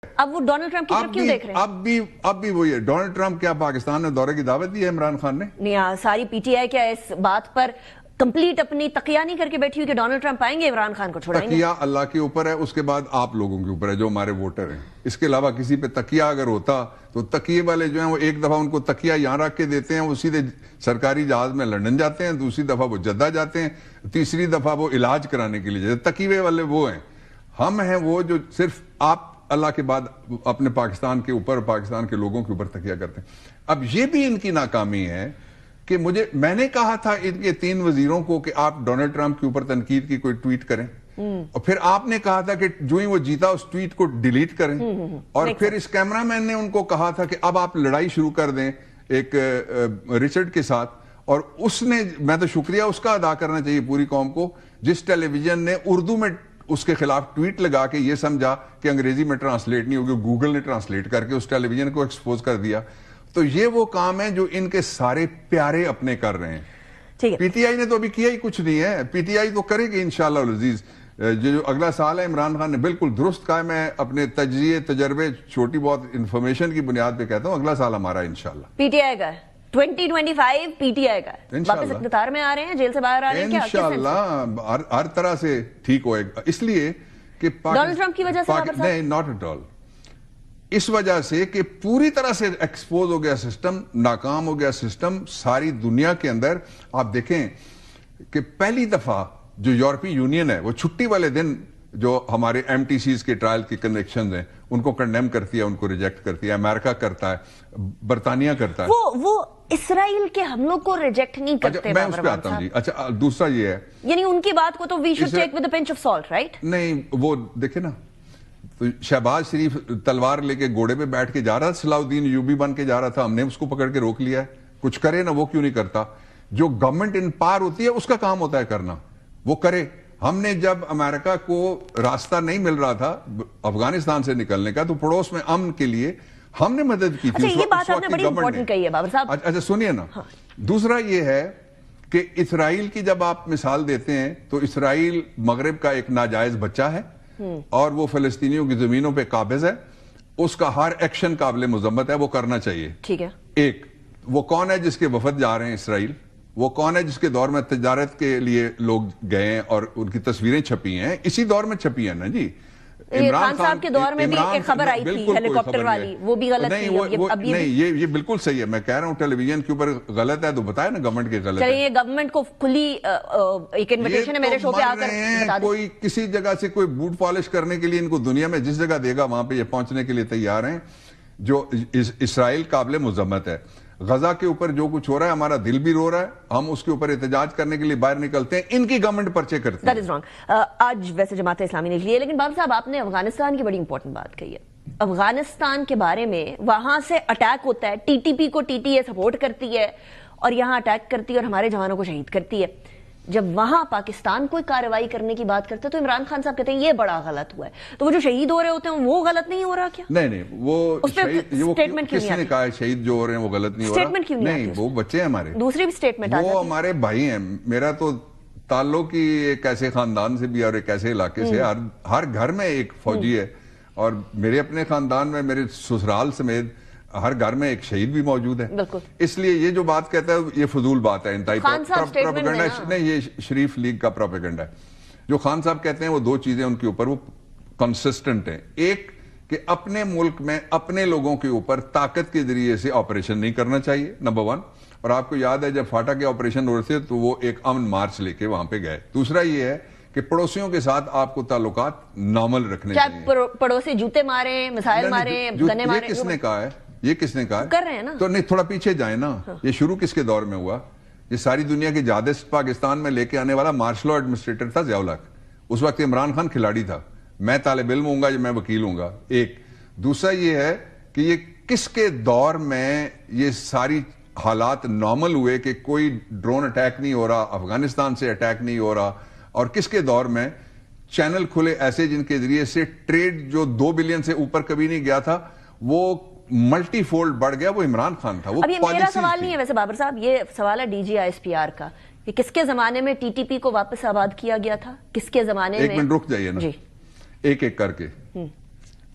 اب وہ Donald Trump کی طرف کیوں دیکھ رہے ہیں؟ اب بھی وہی ہے. ڈونلڈ ٹرمپ کیا پاکستان نے دورے کی دعوت دی ہے عمران خان نے؟ نہیں, ساری پی ٹی آئی کیا اس بات پر کمپلیٹ اپنی تقیہ نہیں کر کے بیٹھی ہوئی کہ ڈونلڈ ٹرمپ آئیں گے عمران خان کو چھوڑائیں گے؟ تقیہ اللہ کے اوپر ہے, اس کے بعد آپ لوگوں کے اوپر ہے جو ہمارے ووٹر ہیں. اس کے علاوہ کسی پہ تقیہ اگر ہوتا تو تقیے والے جو ہیں وہ ایک دفعہ ان کو تقیہ یہاں رکھ کے دیتے ہیں, وہ سیدھے سرکاری جہاز میں لندن جاتے ہیں, دوسری دفعہ وہ جدہ جاتے ہیں, تیسری دفعہ وہ علاج کرانے کے لیے جاتے ہیں. تقیے والے وہ ہیں. ہم ہیں وہ جو صرف آپ اللہ کے بعد اپنے پاکستان کے اوپر, پاکستان کے لوگوں کے اوپر تقیہ کرتے ہیں. اب یہ بھی ان کی ناکامی ہے کہ میں نے کہا تھا ان کے 3 وزیروں کو کہ آپ ڈونلڈ ٹرمپ کے اوپر تنقید کی کوئی ٹویٹ کریں, اور پھر آپ نے کہا تھا کہ جو ہی وہ جیتا اس ٹویٹ کو ڈیلیٹ کریں, اور پھر اس کیمرہ مین نے ان کو کہا تھا کہ اب آپ لڑائی شروع کر دیں ایک رچرڈ کے ساتھ. اور اس نے, میں تو شکریہ اس کا ادا کرنا چاہیے پوری قوم کو, جس ٹیلی ویژن نے اردو میں اس کے خلاف ٹویٹ لگا کے یہ سمجھا کہ انگریزی میں ٹرانسلیٹ نہیں ہوگی, گوگل نے ٹرانسلیٹ کر کے اس ٹیلی ویژن کو ایکسپوز کر دیا. تو یہ وہ کام ہے جو ان کے سارے پیارے اپنے کر رہے ہیں. پی ٹی آئی نے تو ابھی کیا ہی کچھ نہیں ہے. پی ٹی آئی تو کرے گی انشاءاللہ العزیز. جو اگلا سال ہے عمران خان نے بالکل درست کہا ہے, میں اپنے تجزیے تجربے چھوٹی بہت انفارمیشن کی بنیاد پہ کہتا ہوں, اگلا سال ہمارا انشاءاللہ. پی ٹی آئی کا 2025 پی ٹی آئی کا واپس اقتدار میں آ رہے ہیں, جیل سے باہر آ رہے ہیں کیا؟ انشاءاللہ ہر طرح سے ٹھیک ہوئے گا, اس لیے کہ ڈونلڈ ٹرمپ کی وجہ سے نہیں, ناٹ ایٹ آل, اس وجہ سے کہ پوری طرح سے ایکسپوز ہو گیا سسٹم, ناکام ہو گیا سسٹم ساری دنیا کے اندر. آپ دیکھیں کہ پہلی دفعہ جو یورپی یونین ہے وہ چھٹی والے دن جو ہمارے ایم ٹی سیز کے ٹرائل کے کنوکشنز ہیں ان کو کنڈیم کرتی ہے, ان کو ریجیکٹ کرتی ہے. امریکہ کرتا ہے, برطانیہ کرتا ہے. وہ اسرائیل کے حملوں کو ریجیکٹ نہیں کرتے. میں اس پہ آتا ہوں جی. اچھا, دوسرا یہ ہے, یعنی ان کی بات کو تو we should take with a pinch of salt, right? نہیں, وہ دیکھیں نا, تو شہباز شریف تلوار لے کے گھوڑے پہ بیٹھ کے جا رہا تھا, صلاح الدین ایوبی بن کے جا رہا تھا, ہم نے اس کو پکڑ کے روک لیا ہے. کچھ کرے نا, وہ کیوں نہیں کرتا؟ جو گورنمنٹ ان پار ہوتی ہے اس کا کام ہوتا ہے کرنا, وہ کرے. ہم نے جب امریکہ کو راستہ نہیں مل رہا تھا افغانستان سے نکلنے کا تو پڑوس میں امن کے لیے ہم نے مدد کی تھی. یہ بات آپ نے بڑی امپورٹنٹ کہی ہے بابر صاحب. اچھا سنیے نا, دوسرا یہ ہے کہ اسرائیل کی جب آپ مثال دیتے ہیں تو اسرائیل مغرب کا ایک ناجائز بچہ ہے اور وہ فلسطینیوں کی زمینوں پہ قابض ہے. اس کا ہر ایکشن قابل مذمت ہے, وہ کرنا چاہیے. ٹھیک ہے. ایک وہ کون ہے جس کے وفد جا رہے ہیں اسرائیل, وہ کون ہے جس کے دور میں تجارت کے لیے لوگ گئے ہیں اور ان کی تصویریں چھپی ہیں, اسی دور میں چھپی ہیں نا جی. عمران صاحب کے دور میں بھی ایک خبر آئی تھی ہیلی کاپٹر والی, وہ بھی غلط تھی. نہیں, یہ بالکل صحیح ہے. میں کہہ رہا ہوں ٹیلی ویژن کے اوپر غلط ہے تو بتائے نا گورنمنٹ کے غلط ہے. چلیے, گورنمنٹ کو کھلی ایک انویٹیشن ہے میرے شو پہ آ کر بتا دیں. کوئی کسی جگہ سے کوئی بوٹ پالش کرنے کے لیے ان کو دنیا میں جس جگہ دے گا وہاں پہ یہ پہنچنے کے لیے تیار ہیں. جو اسرائیل قابل مذمت ہے. غزہ کے اوپر جو کچھ ہو رہا ہے ہمارا دل بھی رو رہا ہے, ہم اس کے اوپر احتجاج کرنے کے لیے باہر نکلتے ہیں, ان کی گورنمنٹ پرچے کرتی ہے. That is wrong. آج ویسے جماعت اسلامی نکلی ہے, لیکن بابر صاحب آپ نے افغانستان کی بڑی امپورٹنٹ بات کہی ہے. افغانستان کے بارے میں وہاں سے اٹیک ہوتا ہے, ٹی ٹی پی کو ٹی ٹی اے سپورٹ کرتی ہے اور یہاں اٹیک کرتی ہے اور ہمارے جوانوں کو شہید کرتی ہے. جب وہاں پاکستان کوئی کارروائی کرنے کی بات کرتے تو عمران خان صاحب کہتے ہیں یہ بڑا غلط ہوا ہے. تو وہ جو شہید ہو رہے ہوتے ہیں وہ غلط نہیں ہو رہا کیا؟ نہیں, وہ کس نے کہا ہے شہید جو ہو رہے ہیں وہ غلط نہیں ہو رہا؟ نہیں, وہ بچے ہیں ہمارے. دوسری بھی سٹیٹمنٹ وہ ہمارے بھائی ہیں. میرا تو تعلق ہی ایک ایسے خاندان سے بھی اور ایک ایسے علاقے سے, ہر گھر میں ایک فوجی ہے, اور میرے اپنے خاندان میں میرے سسرال سمیت ہر گھر میں ایک شہید بھی موجود ہے. اس لیے یہ جو بات کہتا ہے یہ فضول بات ہے, انتہائی پروپیگنڈا. نہیں, یہ شریف لیگ کا پروپیگنڈا ہے. جو خان صاحب کہتے ہیں وہ 2 چیزیں ان کے اوپر وہ کنسسٹنٹ ہیں. ایک کہ اپنے ملک میں اپنے لوگوں کے اوپر طاقت کے ذریعے سے آپریشن نہیں کرنا چاہیے, نمبر 1. اور آپ کو یاد ہے جب فاٹا کے آپریشن ہو رہے تھے تو وہ ایک امن مارچ لے کے وہاں پہ گئے. دوسرا یہ ہے کہ پڑوسیوں کے ساتھ آپ کو تعلقات نارمل رکھنے چاہیے. پڑوسی جوتے مارے, مسائل مارے, گنے مارے, یہ کس نے کہا ہے؟ یہ کس نے کہا کر رہے ہیں نا؟ تو نہیں, تھوڑا پیچھے جائیں نا. یہ شروع کس کے دور میں ہوا؟ یہ ساری دنیا کے جہادست پاکستان میں لے کے آنے والا مارشل لا ایڈمنسٹریٹر تھا ضیاء الحق. اس وقت عمران خان کھلاڑی تھا. میں طالب علم ہوں گا یا میں وکیل ہوں گا. ایک. دوسرا یہ ہے کہ یہ کس کے دور میں یہ ساری حالات نارمل ہوئے کہ کوئی ڈرون اٹیک نہیں ہو رہا, افغانستان سے اٹیک نہیں ہو رہا, اور کس کے دور میں چینل کھلے ایسے جن کے ذریعے سے ٹریڈ جو 2 بلین سے اوپر کبھی نہیں گیا تھا وہ ملٹی فولڈ بڑھ گیا, وہ عمران خان تھا. اب یہ میرا سوال نہیں ہے ویسے بابر صاحب, یہ سوال ہے D G I S P R کا. یہ کس کے زمانے میں ٹی ٹی پی کو واپس آباد کیا گیا تھا, کس کے زمانے میں؟ ایک منٹ رک جائیے نا, ایک ایک کر کے.